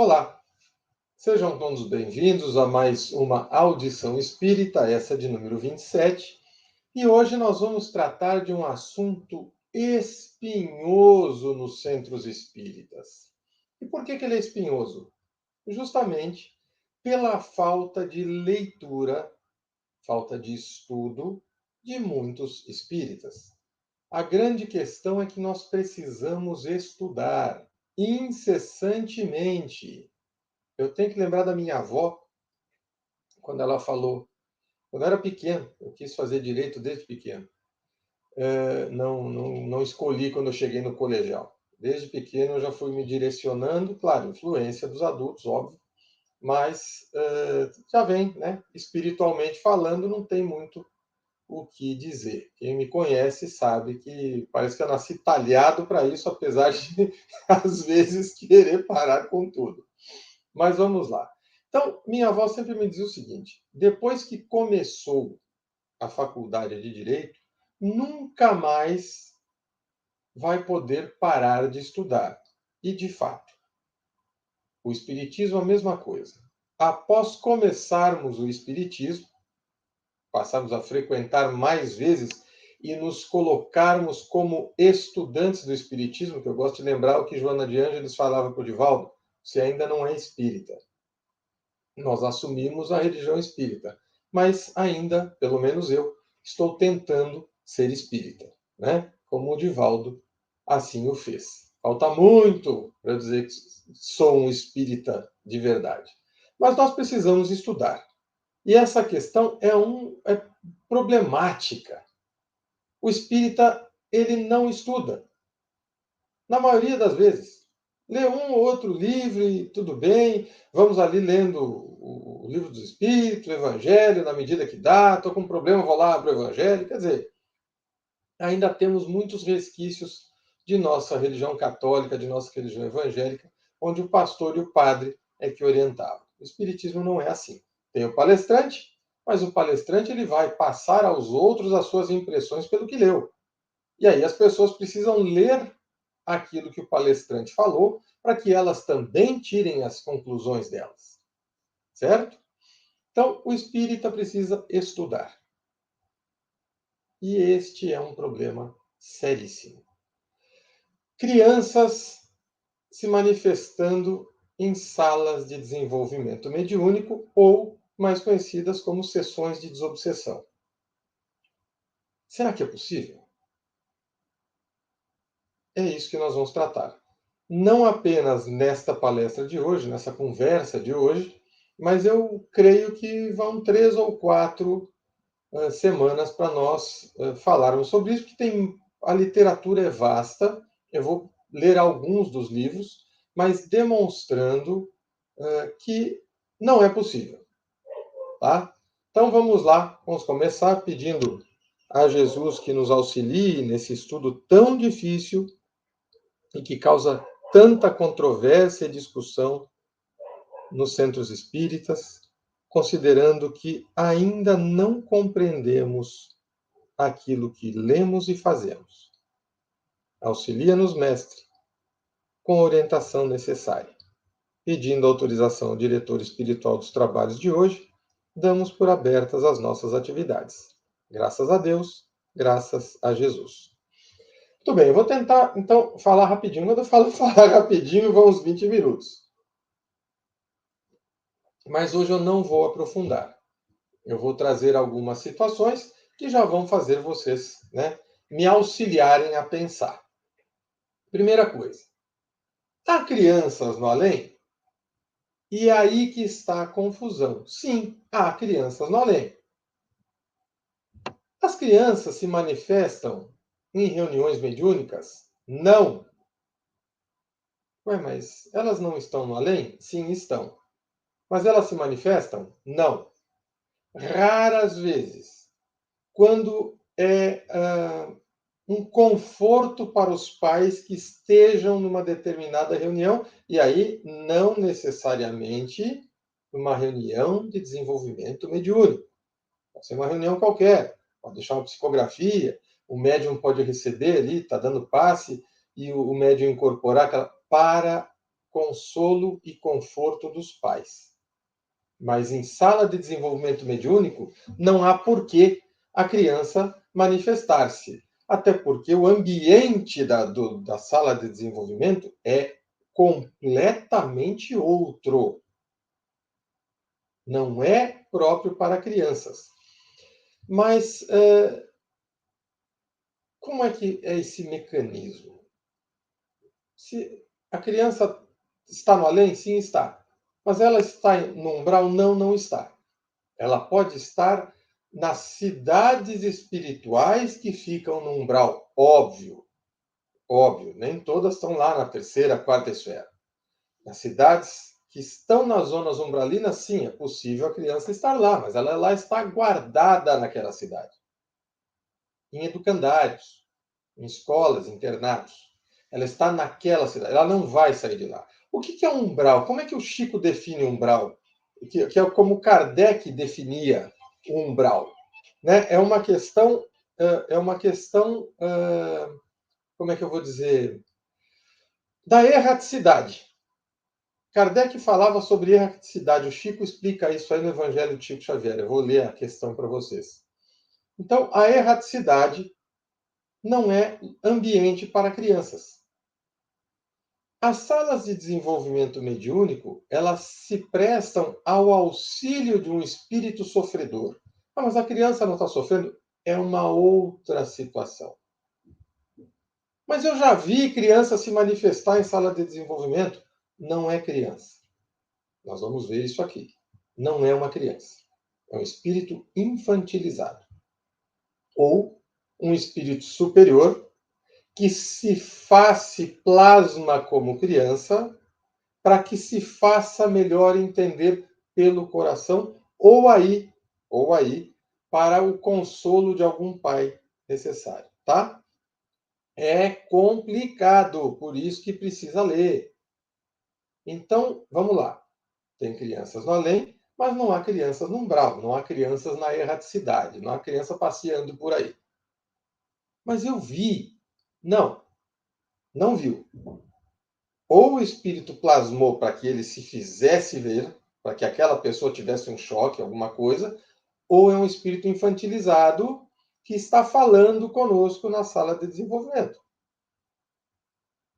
Olá, sejam todos bem-vindos a mais uma audição espírita, essa de número 27. E hoje nós vamos tratar de um assunto espinhoso nos centros espíritas. E por que ele é espinhoso? Justamente pela falta de leitura, falta de estudo de muitos espíritas. A grande questão é que nós precisamos estudar incessantemente. Eu tenho que lembrar da minha avó, quando ela falou, quando eu era pequeno, eu quis fazer direito desde pequeno. Não escolhi quando eu cheguei no colegial. Desde pequeno eu já fui me direcionando, claro, influência dos adultos, óbvio, mas já vem, né? Espiritualmente falando, não tem muito o que dizer. Quem me conhece sabe que parece que eu nasci talhado para isso, apesar de, às vezes, querer parar com tudo. Mas vamos lá. Então, minha avó sempre me dizia o seguinte: depois que começou a faculdade de Direito, nunca mais vai poder parar de estudar. E, de fato, o Espiritismo é a mesma coisa. Após começarmos o Espiritismo, passarmos a frequentar mais vezes e nos colocarmos como estudantes do Espiritismo, que eu gosto de lembrar o que Joana de Ângeles falava para o Divaldo: você ainda não é espírita. Nós assumimos a religião espírita, mas ainda, pelo menos eu, estou tentando ser espírita, né? Como o Divaldo assim o fez. Falta muito para eu dizer que sou um espírita de verdade. Mas nós precisamos estudar. E essa questão é problemática. O espírita, ele não estuda. Na maioria das vezes. Lê um ou outro livro e tudo bem. Vamos ali lendo o livro dos Espíritos, o Evangelho, na medida que dá. Estou com um problema, vou lá, abro o Evangelho. Quer dizer, ainda temos muitos resquícios de nossa religião católica, de nossa religião evangélica, onde o pastor e o padre é que orientavam. O Espiritismo não é assim. Tem o palestrante, mas o palestrante ele vai passar aos outros as suas impressões pelo que leu. E aí as pessoas precisam ler aquilo que o palestrante falou, para que elas também tirem as conclusões delas. Certo? Então, o espírita precisa estudar. E este é um problema seríssimo. Crianças se manifestando em salas de desenvolvimento mediúnico ou mais conhecidas como sessões de desobsessão. Será que é possível? É isso que nós vamos tratar. Não apenas nesta palestra de hoje, nessa conversa de hoje, mas eu creio que vão 3 ou 4 semanas para nós falarmos sobre isso, porque a literatura é vasta. Eu vou ler alguns dos livros, mas demonstrando que não é possível. Tá? Então vamos lá, vamos começar pedindo a Jesus que nos auxilie nesse estudo tão difícil e que causa tanta controvérsia e discussão nos centros espíritas, considerando que ainda não compreendemos aquilo que lemos e fazemos. Auxilia-nos, Mestre, com a orientação necessária. Pedindo autorização ao diretor espiritual dos trabalhos de hoje, damos por abertas as nossas atividades. Graças a Deus, graças a Jesus. Muito bem, eu vou tentar, então, falar rapidinho. Quando eu falo falar rapidinho, vão uns 20 minutos. Mas hoje eu não vou aprofundar. Eu vou trazer algumas situações que já vão fazer vocês, né, me auxiliarem a pensar. Primeira coisa, há crianças no além? E aí que está a confusão. Sim, há crianças no além. As crianças se manifestam em reuniões mediúnicas? Não. Ué, mas elas não estão no além? Sim, estão. Mas elas se manifestam? Não. Raras vezes. Quando é um conforto para os pais que estejam numa determinada reunião, e aí não necessariamente uma reunião de desenvolvimento mediúnico. Pode ser uma reunião qualquer, pode deixar uma psicografia, o médium pode receber ali, está dando passe, e o médium incorporar aquela, para consolo e conforto dos pais. Mas em sala de desenvolvimento mediúnico, não há porquê a criança manifestar-se. Até porque o ambiente da sala de desenvolvimento é completamente outro. Não é próprio para crianças. Mas como é que é esse mecanismo? Se a criança está no além? Sim, está. Mas ela está no umbral? Não, não está. Ela pode estar nas cidades espirituais que ficam no umbral. Óbvio, óbvio. Nem todas estão lá na terceira, quarta esfera. Nas cidades que estão nas zonas umbralinas, sim, é possível a criança estar lá, mas ela lá está guardada naquela cidade. Em educandários, em escolas, internatos. Ela está naquela cidade, ela não vai sair de lá. O que é umbral? Como é que o Chico define umbral? Que é como Kardec definia o umbral. Né? É uma questão, como é que eu vou dizer, da erraticidade. Kardec falava sobre erraticidade, o Chico explica isso aí no Evangelho de Chico Xavier. Eu vou ler a questão para vocês. Então, a erraticidade não é ambiente para crianças. As salas de desenvolvimento mediúnico, elas se prestam ao auxílio de um espírito sofredor. Ah, mas a criança não está sofrendo? É uma outra situação. Mas eu já vi criança se manifestar em sala de desenvolvimento. Não é criança. Nós vamos ver isso aqui. Não é uma criança. É um espírito infantilizado. Ou um espírito superior que se plasma como criança para que se faça melhor entender pelo coração ou aí para o consolo de algum pai necessário, tá? É complicado, por isso que precisa ler. Então, vamos lá. Tem crianças no além, mas não há crianças no umbral, não há crianças na erraticidade, não há criança passeando por aí. Mas eu vi. Não, não viu. Ou o espírito plasmou para que ele se fizesse ver, para que aquela pessoa tivesse um choque, alguma coisa, ou é um espírito infantilizado que está falando conosco na sala de desenvolvimento.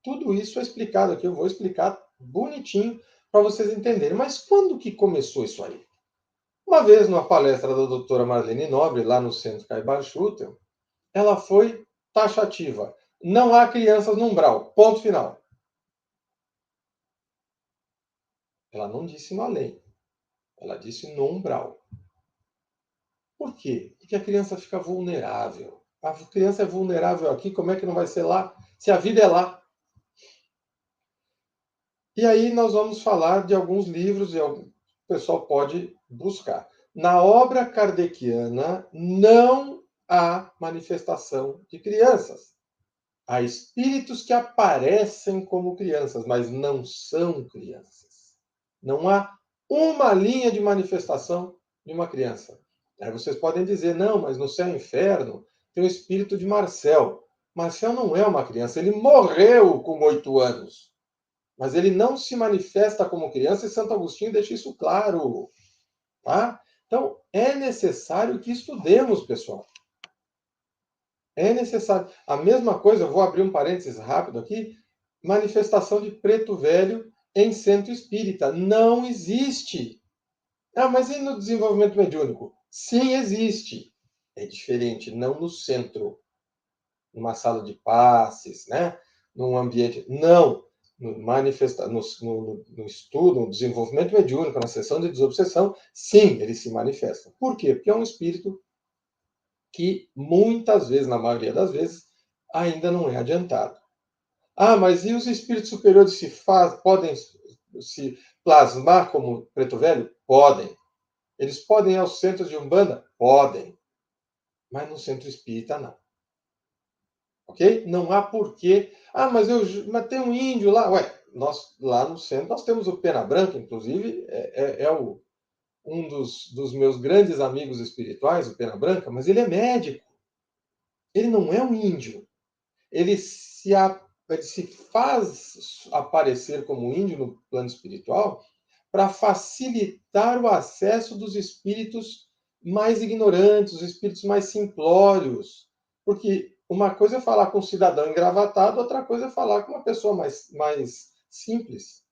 Tudo isso é explicado aqui, eu vou explicar bonitinho para vocês entenderem. Mas quando que começou isso aí? Uma vez, numa palestra da doutora Marlene Nobre, lá no Centro Caibar Schutel, ela foi taxativa. Não há crianças no umbral. Ponto final. Ela não disse no além. Ela disse no umbral. Por quê? Porque a criança fica vulnerável. A criança é vulnerável aqui, como é que não vai ser lá? Se a vida é lá. E aí nós vamos falar de alguns livros, e o pessoal pode buscar. Na obra kardeciana, não há manifestação de crianças. Há espíritos que aparecem como crianças, mas não são crianças. Não há uma linha de manifestação de uma criança. Aí vocês podem dizer, não, mas no céu e inferno tem o espírito de Marcel. Marcel não é uma criança, ele morreu com 8 anos. Mas ele não se manifesta como criança e Santo Agostinho deixa isso claro. Tá? Então, é necessário que estudemos, pessoal. É necessário. A mesma coisa, eu vou abrir um parênteses rápido aqui, manifestação de preto velho em centro espírita. Não existe. Ah, mas e no desenvolvimento mediúnico? Sim, existe. É diferente, não no centro, numa sala de passes, né? Num ambiente. Não. No estudo, no desenvolvimento mediúnico, na sessão de desobsessão, sim, ele se manifesta. Por quê? Porque é um espírito que muitas vezes, na maioria das vezes, ainda não é adiantado. Ah, mas e os espíritos superiores podem se plasmar como preto velho? Podem. Eles podem ir aos centros de Umbanda? Podem. Mas no centro espírita, não. Ok? Não há porquê. Ah, mas tem um índio lá. Ué, nós lá no centro nós temos o Pena Branca, inclusive, um dos meus grandes amigos espirituais, o Pena Branca, mas ele é médico. Ele não é um índio. Ele se ele se faz aparecer como índio no plano espiritual para facilitar o acesso dos espíritos mais ignorantes, os espíritos mais simplórios. Porque uma coisa é falar com um cidadão engravatado, outra coisa é falar com uma pessoa mais simples.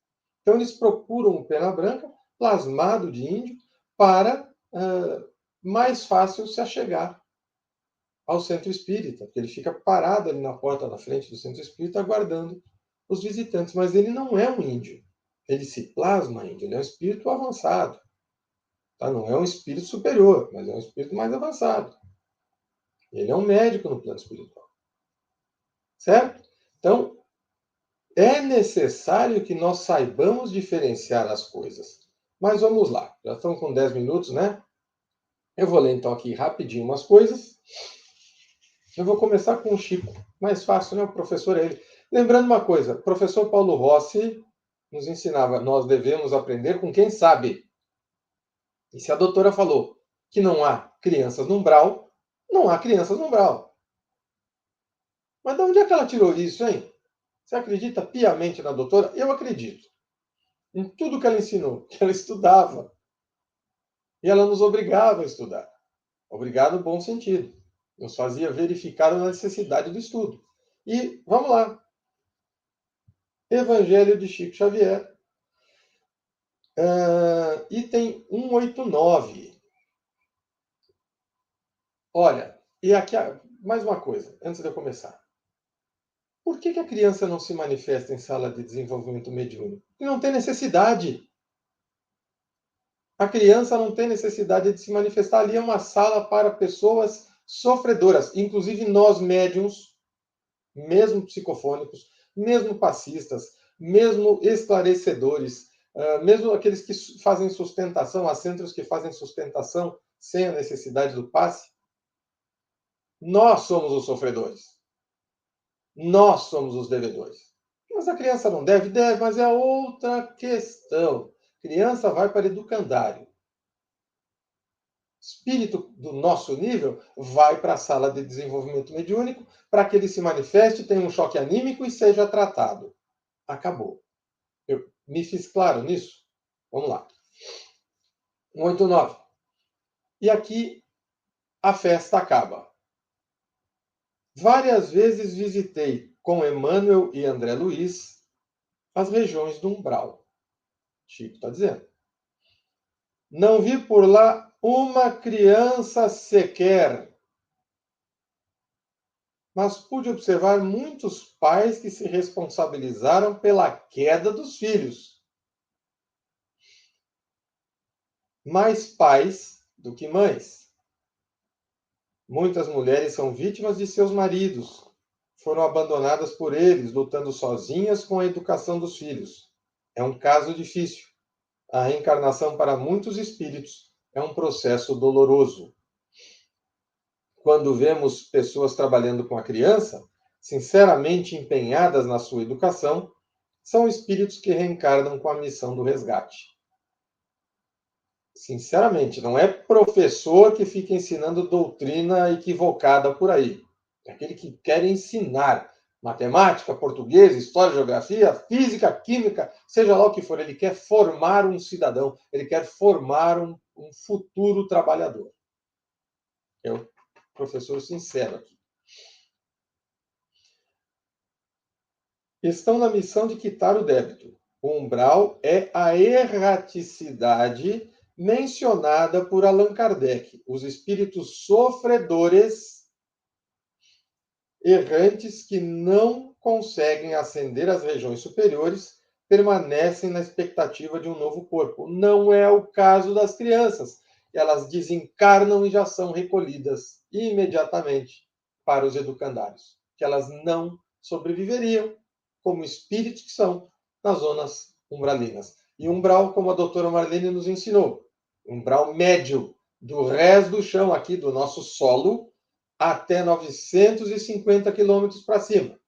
Então, eles procuram o pena branca, plasmado de índio, para mais fácil se achegar ao centro espírita, porque ele fica parado ali na porta da frente do centro espírita, aguardando os visitantes. Mas ele não é um índio. Ele se plasma índio, ele é um espírito avançado. Tá? Não é um espírito superior, mas é um espírito mais avançado. Ele é um médico no plano espiritual. Certo? Então, é necessário que nós saibamos diferenciar as coisas. Mas vamos lá. Já estamos com 10 minutos, né? Eu vou ler então aqui rapidinho umas coisas. Eu vou começar com o Chico. Mais fácil, né? O professor é ele. Lembrando uma coisa, o professor Paulo Rossi nos ensinava, nós devemos aprender com quem sabe. E se a doutora falou que não há crianças no umbral, não há crianças no umbral. Mas de onde é que ela tirou isso, hein? Você acredita piamente na doutora? Eu acredito. Em tudo que ela ensinou, que ela estudava. E ela nos obrigava a estudar. Obrigado no bom sentido. Nos fazia verificar a necessidade do estudo. E vamos lá. Evangelho de Chico Xavier, item 189. Olha, e aqui mais uma coisa, antes de eu começar. Por que a criança não se manifesta em sala de desenvolvimento mediúnico? Porque não tem necessidade. A criança não tem necessidade de se manifestar. Ali é uma sala para pessoas sofredoras, inclusive nós médiums, mesmo psicofônicos, mesmo passistas, mesmo esclarecedores, mesmo aqueles que fazem sustentação, há centros que fazem sustentação sem a necessidade do passe, nós somos os sofredores. Nós somos os devedores. Mas a criança não deve? Deve, mas é outra questão. Criança vai para educandário. Espírito do nosso nível vai para a sala de desenvolvimento mediúnico para que ele se manifeste, tenha um choque anímico e seja tratado. Acabou. Eu me fiz claro nisso? Vamos lá. 189. E aqui a festa acaba. Várias vezes visitei com Emmanuel e André Luiz as regiões do umbral. Chico está dizendo. Não vi por lá uma criança sequer, mas pude observar muitos pais que se responsabilizaram pela queda dos filhos. Mais pais do que mães. Muitas mulheres são vítimas de seus maridos. Foram abandonadas por eles, lutando sozinhas com a educação dos filhos. É um caso difícil. A reencarnação para muitos espíritos é um processo doloroso. Quando vemos pessoas trabalhando com a criança, sinceramente empenhadas na sua educação, são espíritos que reencarnam com a missão do resgate. Sinceramente, não é professor que fica ensinando doutrina equivocada por aí. É aquele que quer ensinar matemática, português, história, geografia, física, química, seja lá o que for. Ele quer formar um cidadão, ele quer formar um futuro trabalhador. É o professor sincero aqui. Estão na missão de quitar o débito. O umbral é a erraticidade mencionada por Allan Kardec. Os espíritos sofredores, errantes que não conseguem ascender às regiões superiores, permanecem na expectativa de um novo corpo. Não é o caso das crianças. Elas desencarnam e já são recolhidas imediatamente para os educandários, que elas não sobreviveriam como espíritos que são nas zonas umbralinas. E umbral, como a doutora Marlene nos ensinou, umbral médio do resto do chão aqui, do nosso solo, até 950 quilômetros para cima.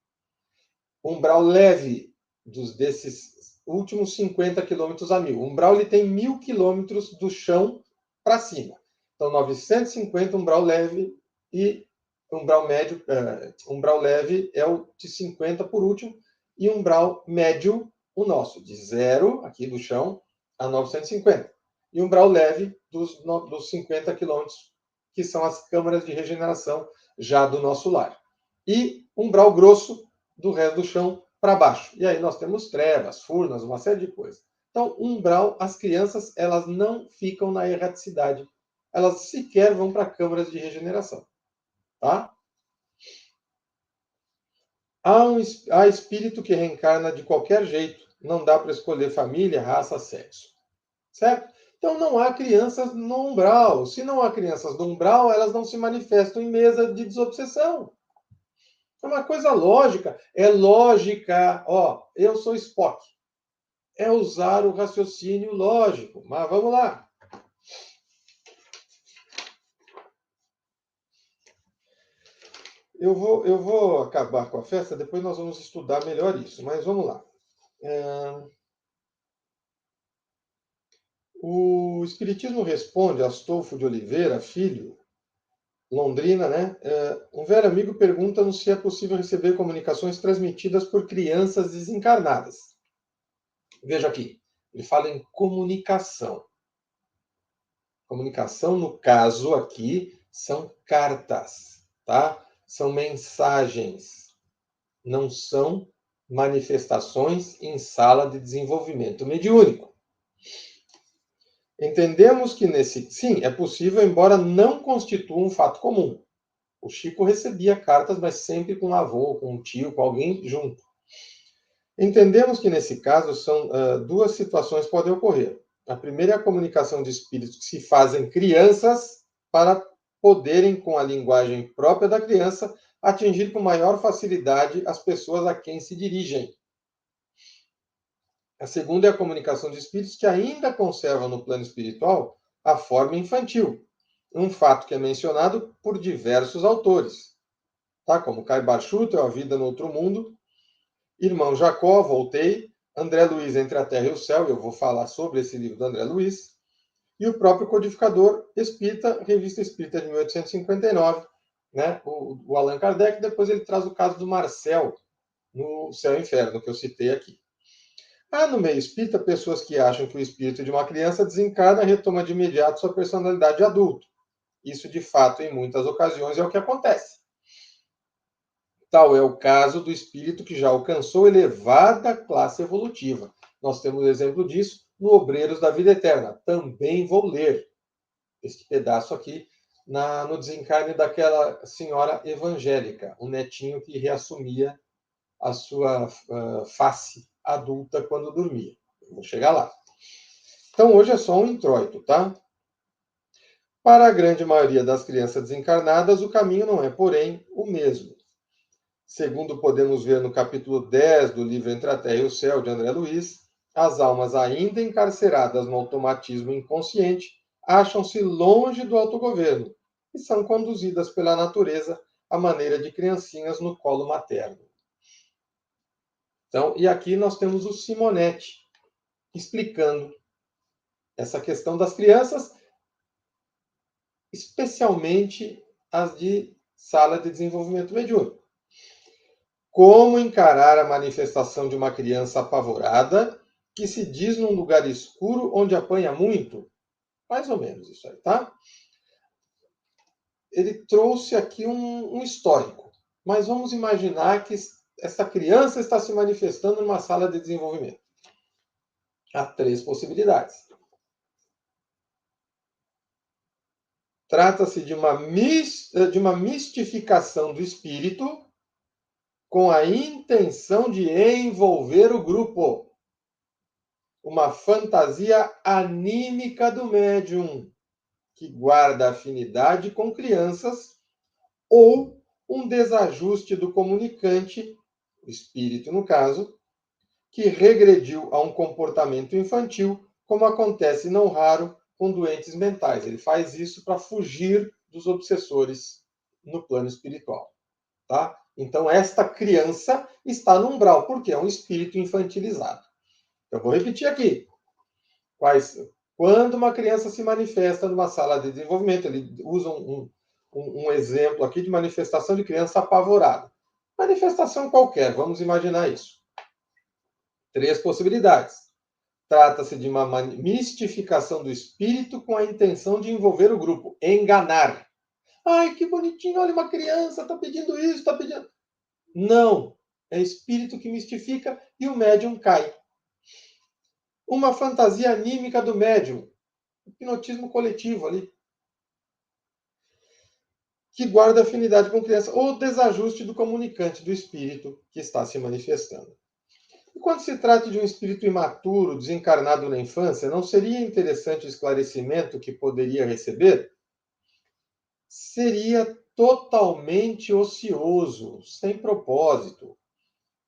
Umbral leve desses últimos 50 quilômetros a 1.000. O umbral ele tem 1.000 quilômetros do chão para cima. Então, 950 umbral leve e umbral médio, umbral leve é o de 50 por último, e umbral médio, o nosso, de 0, aqui do chão, a 950. E umbral leve dos 50 quilômetros, que são as câmaras de regeneração já do nosso lar. E umbral grosso do resto do chão para baixo. E aí nós temos trevas, furnas, uma série de coisas. Então, umbral, as crianças, elas não ficam na erraticidade. Elas sequer vão para câmaras de regeneração. Tá? Há espírito que reencarna de qualquer jeito. Não dá para escolher família, raça, sexo. Certo? Então não há crianças no umbral. Se não há crianças no umbral, elas não se manifestam em mesa de desobsessão. É uma coisa lógica. É lógica. Ó, eu sou Spock. É usar o raciocínio lógico. Mas vamos lá. Eu vou acabar com a festa, depois nós vamos estudar melhor isso. Mas vamos lá. O Espiritismo responde, Astolfo de Oliveira, filho, Londrina, né? Um velho amigo pergunta-nos se é possível receber comunicações transmitidas por crianças desencarnadas. Veja aqui, ele fala em comunicação. Comunicação, no caso aqui, são cartas, tá? São mensagens, não são manifestações em sala de desenvolvimento mediúnico. Entendemos que sim, é possível, embora não constitua um fato comum. O Chico recebia cartas, mas sempre com um avô, com um tio, com alguém junto. Entendemos que nesse caso duas situações podem ocorrer. A primeira é a comunicação de espíritos que se fazem crianças para poderem, com a linguagem própria da criança, atingir com maior facilidade as pessoas a quem se dirigem. A segunda é a comunicação de espíritos que ainda conservam no plano espiritual a forma infantil, um fato que é mencionado por diversos autores, tá? Como Caibar Schutter, A Vida no Outro Mundo, Irmão Jacó, Voltei, André Luiz, Entre a Terra e o Céu, eu vou falar sobre esse livro do André Luiz, e o próprio Codificador Espírita, Revista Espírita de 1859, né? o Allan Kardec, depois ele traz o caso do Marcel, no Céu e Inferno, que eu citei aqui. Há no meio espírita pessoas que acham que o espírito de uma criança desencarna e retoma de imediato sua personalidade de adulto. Isso, de fato, em muitas ocasiões é o que acontece. Tal é o caso do espírito que já alcançou elevada classe evolutiva. Nós temos exemplo disso no Obreiros da Vida Eterna. Também vou ler este pedaço aqui no desencarne daquela senhora evangélica, um netinho que reassumia a sua face adulta quando dormia. Eu vou chegar lá. Então, hoje é só um introito, tá? Para a grande maioria das crianças desencarnadas, o caminho não é, porém, o mesmo. Segundo podemos ver no capítulo 10 do livro Entre a Terra e o Céu, de André Luiz, as almas ainda encarceradas no automatismo inconsciente acham-se longe do autogoverno e são conduzidas pela natureza à maneira de criancinhas no colo materno. Então, e aqui nós temos o Simonetti explicando essa questão das crianças, especialmente as de sala de desenvolvimento mediúnico. Como encarar a manifestação de uma criança apavorada que se diz num lugar escuro onde apanha muito? Mais ou menos isso aí, tá? Ele trouxe aqui um histórico, mas vamos imaginar que essa criança está se manifestando numa sala de desenvolvimento. Há três possibilidades. Trata-se de uma mistificação do espírito com a intenção de envolver o grupo. Uma fantasia anímica do médium, que guarda afinidade com crianças, ou um desajuste do comunicante, o espírito no caso, que regrediu a um comportamento infantil, como acontece não raro com doentes mentais. Ele faz isso para fugir dos obsessores no plano espiritual. Tá? Então, esta criança está no umbral, porque é um espírito infantilizado. Eu vou repetir aqui. Quando uma criança se manifesta numa sala de desenvolvimento, ele usa um exemplo aqui de manifestação de criança apavorada. Manifestação qualquer, vamos imaginar isso. 3 possibilidades. Trata-se de uma mistificação do espírito com a intenção de envolver o grupo, enganar. Ai, que bonitinho, olha uma criança, está pedindo isso, está pedindo... Não, é espírito que mistifica e o médium cai. Uma fantasia anímica do médium, hipnotismo coletivo ali, que guarda afinidade com criança, ou desajuste do comunicante, do espírito que está se manifestando. E quando se trata de um espírito imaturo, desencarnado na infância, não seria interessante o esclarecimento que poderia receber? Seria totalmente ocioso, sem propósito.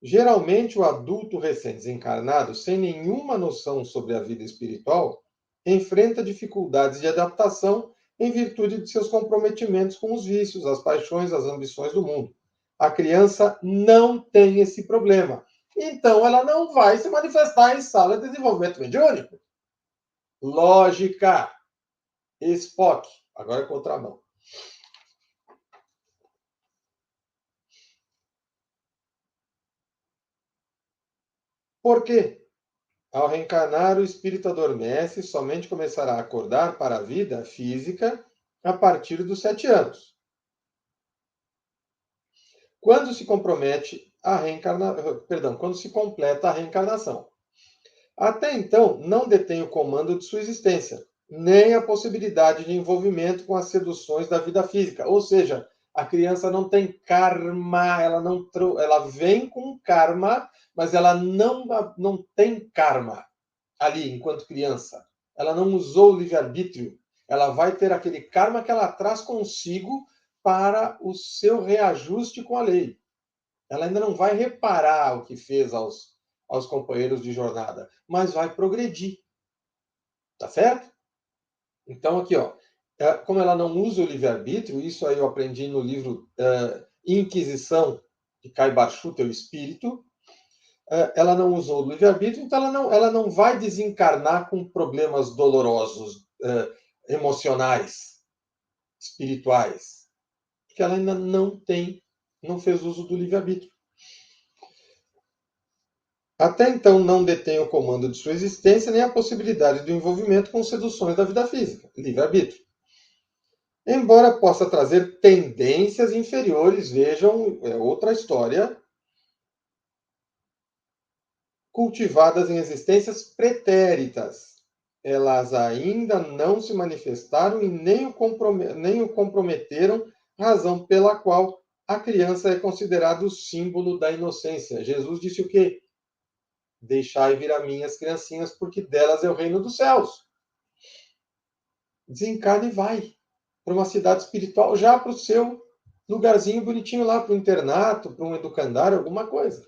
Geralmente, o adulto recém-desencarnado, sem nenhuma noção sobre a vida espiritual, enfrenta dificuldades de adaptação em virtude de seus comprometimentos com os vícios, as paixões, as ambições do mundo. A criança não tem esse problema. Então, ela não vai se manifestar em sala de desenvolvimento mediúnico. Lógica. Spock. Agora é contramão. Por quê? Ao reencarnar, o espírito adormece e somente começará a acordar para a vida física a partir dos 7 anos. Quando se completa a reencarnação. Até então, não detém o comando de sua existência, nem a possibilidade de envolvimento com as seduções da vida física. Ou seja, a criança não tem karma, ela vem com karma, mas ela não tem karma ali, enquanto criança. Ela não usou o livre-arbítrio. Ela vai ter aquele karma que ela traz consigo para o seu reajuste com a lei. Ela ainda não vai reparar o que fez aos companheiros de jornada, mas vai progredir. Tá certo? Então, aqui, ó, como ela não usa o livre-arbítrio, isso aí eu aprendi no livro Inquisição, de Kai Barchuta, o Espírito. Ela não usou o livre-arbítrio, então ela não vai desencarnar com problemas dolorosos, emocionais, espirituais, porque ela ainda não fez uso do livre-arbítrio. Até então não detém o comando de sua existência nem a possibilidade do envolvimento com seduções da vida física, livre-arbítrio. Embora possa trazer tendências inferiores, vejam, é outra história, cultivadas em existências pretéritas. Elas ainda não se manifestaram e nem o comprometeram, razão pela qual a criança é considerada o símbolo da inocência. Jesus disse o quê? Deixai vir a mim as criancinhas, porque delas é o reino dos céus. Desencarna e vai para uma cidade espiritual, já para o seu lugarzinho bonitinho lá, para o internato, para um educandário, alguma coisa.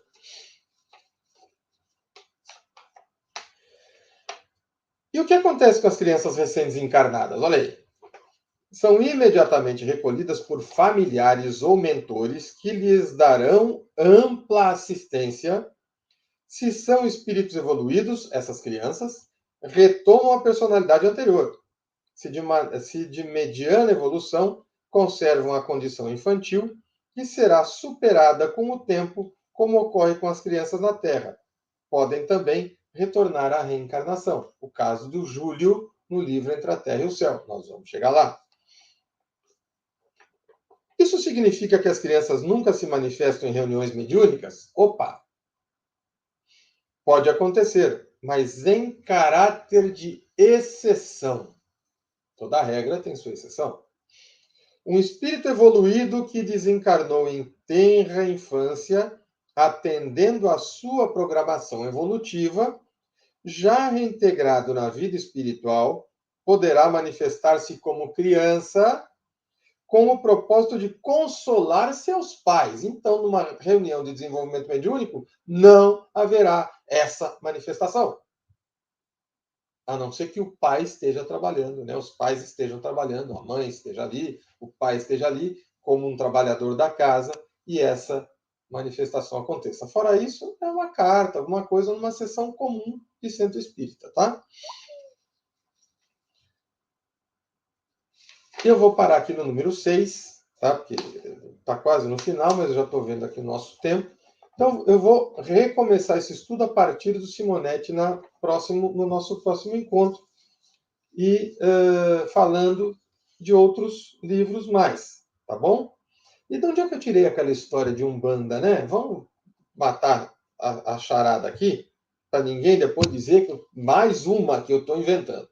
E o que acontece com as crianças recém-desencarnadas? Olha aí. São imediatamente recolhidas por familiares ou mentores que lhes darão ampla assistência. Se são espíritos evoluídos, essas crianças retomam a personalidade anterior. Se de mediana evolução, conservam a condição infantil, que será superada com o tempo, como ocorre com as crianças na Terra. Podem também retornar à reencarnação. O caso do Júlio no livro Entre a Terra e o Céu. Nós vamos chegar lá. Isso significa que as crianças nunca se manifestam em reuniões mediúnicas? Opa! Pode acontecer, mas em caráter de exceção. Toda regra tem sua exceção. Um espírito evoluído que desencarnou em tenra infância, atendendo à sua programação evolutiva, já reintegrado na vida espiritual, poderá manifestar-se como criança com o propósito de consolar seus pais. Então, numa reunião de desenvolvimento mediúnico, não haverá essa manifestação. A não ser que o pai esteja trabalhando, né? Os pais estejam trabalhando, a mãe esteja ali, o pai esteja ali, como um trabalhador da casa, e essa manifestação aconteça. Fora isso, é uma carta, alguma coisa numa sessão comum de centro espírita, tá? Eu vou parar aqui no número 6, tá? Porque está quase no final, mas eu já estou vendo aqui o nosso tempo. Então, eu vou recomeçar esse estudo a partir do Simonetti no nosso próximo encontro, e falando de outros livros mais, tá bom? E de onde é que eu tirei aquela história de Umbanda, né? Vamos matar a charada aqui, para ninguém depois dizer que mais uma que eu estou inventando.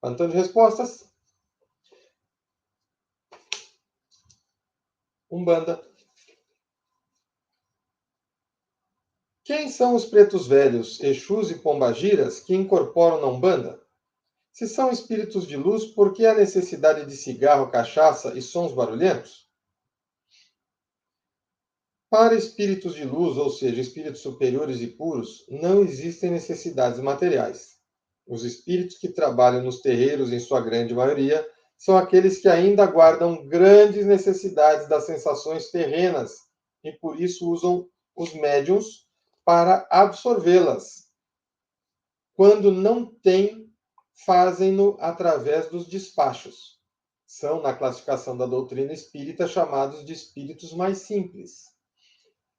Antônio de respostas. Umbanda. Quem são os pretos velhos, Exus e Pombagiras, que incorporam na Umbanda? Se são espíritos de luz, por que a necessidade de cigarro, cachaça e sons barulhentos? Para espíritos de luz, ou seja, espíritos superiores e puros, não existem necessidades materiais. Os espíritos que trabalham nos terreiros, em sua grande maioria, são aqueles que ainda guardam grandes necessidades das sensações terrenas e por isso usam os médiuns para absorvê-las. Quando não têm, fazem-no através dos despachos. São, na classificação da doutrina espírita, chamados de espíritos mais simples.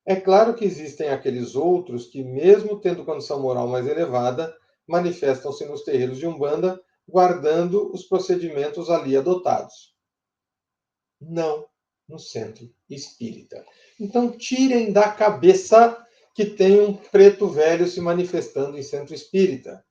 É claro que existem aqueles outros que, mesmo tendo condição moral mais elevada, manifestam-se nos terreiros de Umbanda, guardando os procedimentos ali adotados. Não no centro espírita. Então, tirem da cabeça que tem um preto velho se manifestando em centro espírita,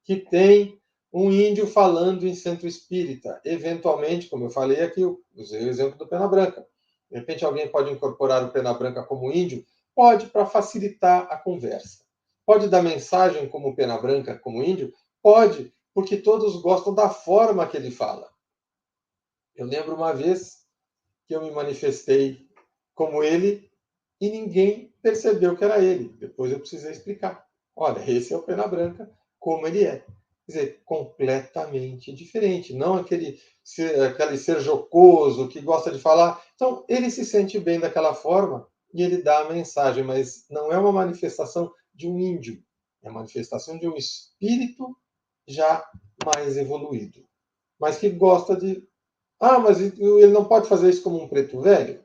que tem um índio falando em centro espírita. Eventualmente, como eu falei aqui, eu usei o exemplo do Pena Branca. De repente, alguém pode incorporar o Pena Branca como índio? Pode, para facilitar a conversa. Pode dar mensagem como Pena Branca, como índio? Pode, porque todos gostam da forma que ele fala. Eu lembro uma vez que eu me manifestei como ele e ninguém percebeu que era ele. Depois eu precisei explicar. Olha, esse é o Pena Branca, como ele é. Quer dizer, completamente diferente. Não aquele ser jocoso que gosta de falar. Então, ele se sente bem daquela forma e ele dá a mensagem, mas não é uma manifestação de um índio. É a manifestação de um espírito já mais evoluído. Mas que gosta de... Ah, mas ele não pode fazer isso como um preto velho?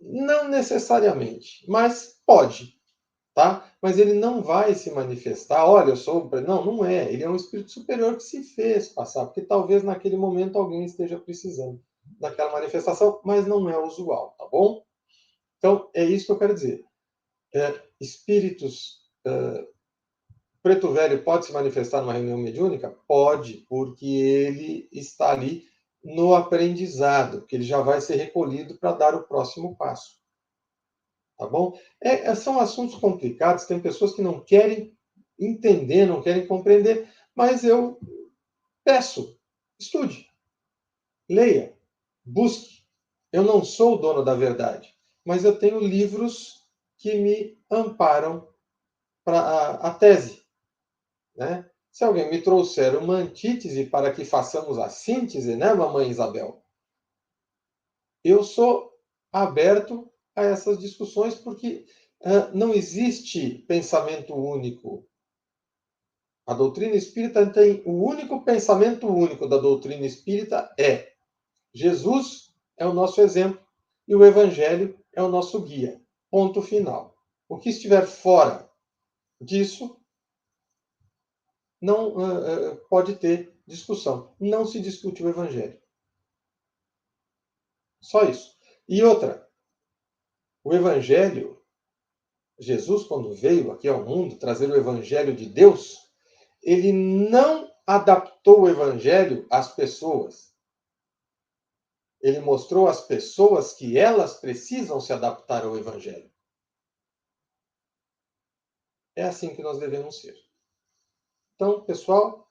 Não necessariamente, mas pode, tá? Mas ele não vai se manifestar, olha, eu sou... Não, não é. Ele é um espírito superior que se fez passar, porque talvez naquele momento alguém esteja precisando daquela manifestação, mas não é usual, tá bom? Então, é isso que eu quero dizer. Espíritos... preto velho pode se manifestar numa reunião mediúnica? Pode, porque ele está ali no aprendizado, que ele já vai ser recolhido para dar o próximo passo. Tá bom? São assuntos complicados, tem pessoas que não querem entender, não querem compreender, mas eu peço, estude, leia, busque. Eu não sou o dono da verdade, mas eu tenho livros que me amparam para a tese, né? Se alguém me trouxer uma antítese para que façamos a síntese, né, mamãe Isabel? Eu sou aberto a essas discussões porque não existe pensamento único. A doutrina espírita tem o único pensamento único da doutrina espírita é Jesus é o nosso exemplo e o Evangelho é o nosso guia. Ponto final. O que estiver fora disso não pode ter discussão. Não se discute o Evangelho. Só isso. E outra, o Evangelho, Jesus, quando veio aqui ao mundo trazer o Evangelho de Deus, ele não adaptou o Evangelho às pessoas. Ele mostrou às pessoas que elas precisam se adaptar ao Evangelho. É assim que nós devemos ser. Então, pessoal,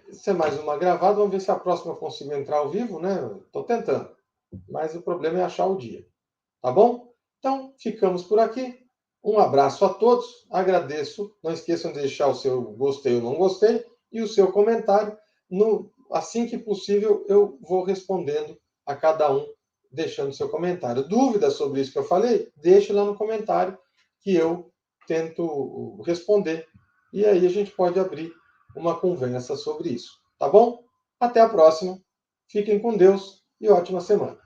isso é mais uma gravada. Vamos ver se a próxima eu consigo entrar ao vivo, né? Estou tentando. Mas o problema é achar o dia. Tá bom? Então, ficamos por aqui. Um abraço a todos. Agradeço. Não esqueçam de deixar o seu gostei ou não gostei e o seu comentário. Assim que possível, eu vou respondendo a cada um, deixando seu comentário. Dúvidas sobre isso que eu falei? Deixe lá no comentário que eu tento responder. E aí a gente pode abrir uma conversa sobre isso. Tá bom? Até a próxima. Fiquem com Deus e ótima semana.